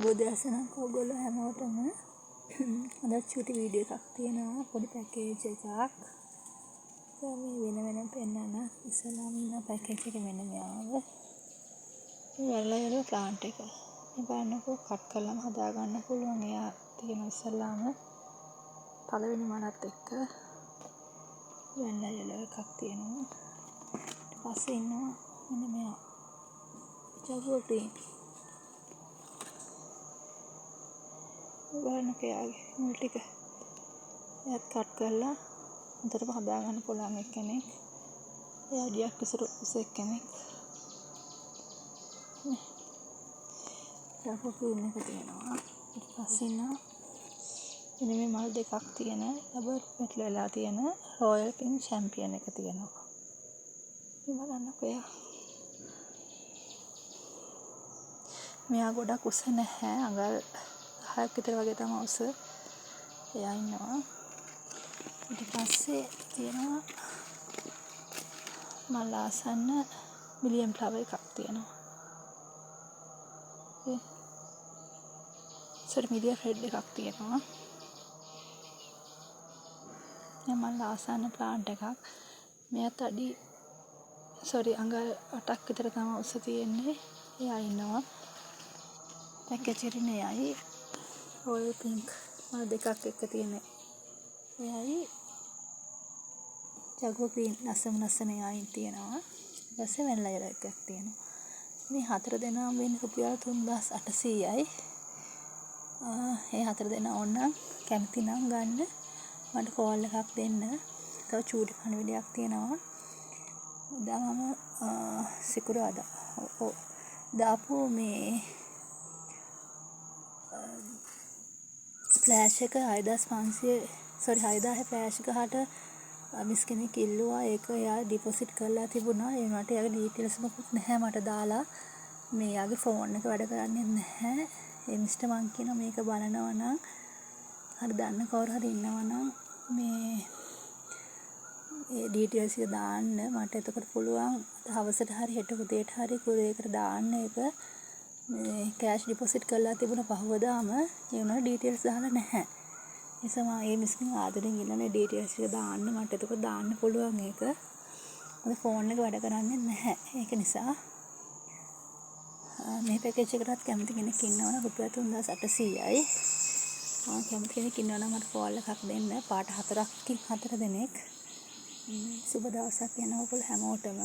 බුදසනක් ඔයගොල්ලෝ හැමෝටම අද චුටි වීඩියෝ එකක් තියෙනවා පොඩි පැකේජ් එකක්. මේ වෙන පෙන්නන ඉස්සලාම ඉන්න පැකේජ් එක මෙන්න මෙයාව. මේ වැල්ලයල ප්ලාන්ට් එක. මේ බලන්නකෝ කට් කරලාම හදා ගන්න පුළුවන්. එයා තියෙන ඉස්සලාම පළවෙනි මලත් එක්ක වැල්ලයල එකක් තියෙනවා. ඊට පස්සේ ඉන්නවා මෙන්න මෙයා. ජගුව ග්‍රීන්. බලන්නකෝ යාගේ මුල් ටික. එයාත් කට් කරලා හොඳටම හදා ගන්න පුළුවන් එක්කෙනෙක්. එයා ඩියක් විතර උස එක්කෙනෙක්. ජගුව ග්‍රීන් එක තියෙනවා. ඊට පස්සේ ඉන්නවා මෙන්න මේ මල් දෙකක් තියෙන රබර් පැටල වෙලා තියෙන රොයල් පින්ක් චැම්පියන් එක තියෙනවා. මේ බලන්නකෝ එයා. මෙයා ගොඩක් උස නැහැ. අඟල් 6ක් විතර වගේ තමයි උස. එයා ඉන්නවා. ඊට පස්සේ තියෙනවා මල් ආසන්න මිලියන් ෆ්ලවර් එකක් තියෙනවා. මිලියන් රෙඩ් එකක් තියෙනවා. මල් ආසන්න ප්ලාන්ට් එකක්. මෙයාත් අඟල් 8ක් විතර තමයි උස තියෙන්නේ. එයා ඉන්නවා. පැකේජ් එකේ එයයි රොයල් පින්ක් මල් දෙකක් එක්ක තියෙන එයයි ජගුව ග්‍රීන් ලස්සන එයයි තියෙනවා. ඊට පස්සේ වෙන්ලයර එකක් තියෙනවා. මේ හතර දෙනාම වෙන්නේ රුපියල් 3800යි. ඒ හතර දෙනා ඕනනම් කැමති නම් ගන්න මට කෝල් එකක් දෙන්න. තව චූටි පණිවිඩයක් තියෙනවා. එදා මම සිකුරාදා දාපු මේ ෆ්ලෑෂ් එක 6000 ෆ්ලෑෂ් ගහට මිස් කෙනෙක් ඉල්ලුවා. ඒක එයා ඩිපොසිට් කරලා තිබුණා. ඒ වුණාට එයාගේ ඩීටේල්ස් මොකුත් නැහැ මට දාලා. මේ එයාගේ ෆෝන් එක වැඩ කරන්නේ නැහැ. ඒ මිස්ටර් මං කියනවා මේක බලනවා නම් හරි දන්න කවුරු හරි ඉන්නවා නම් මේ ඒ ඩීටේල්ස් එක දාන්න. මට එතකොට පුළුවන් හවසට හරි හෙට උදේට හරි කුරියරයකට දාන්න ඒක. මේ කෑෂ් ඩිපොසිට් කරලා තිබුණ පහවදාම ඒ වුණාට ඩීටේල්ස් දාලා නැහැ. ඒ නිසා මම ඒ මිස්කින් ආදරෙන් ඉල්ලන්නේ ඩීටේල්ස් එක දාන්න. මට එතකොට දාන්න පුළුවන් ඒක. මගේ ෆෝන් එක වැඩ කරන්නේ නැහැ. ඒක නිසා මේ පැකේජ් එකටත් කැමති කෙනෙක් ඉන්නවනම් රුපියල් 3800යි. කැමති කෙනෙක් ඉන්නවනම් මට කෝල් එකක් දෙන්න. පාට 4 දෙනෙක්. සුබ දවසක් වෙනවා ඔයගොල්ලෝ හැමෝටම.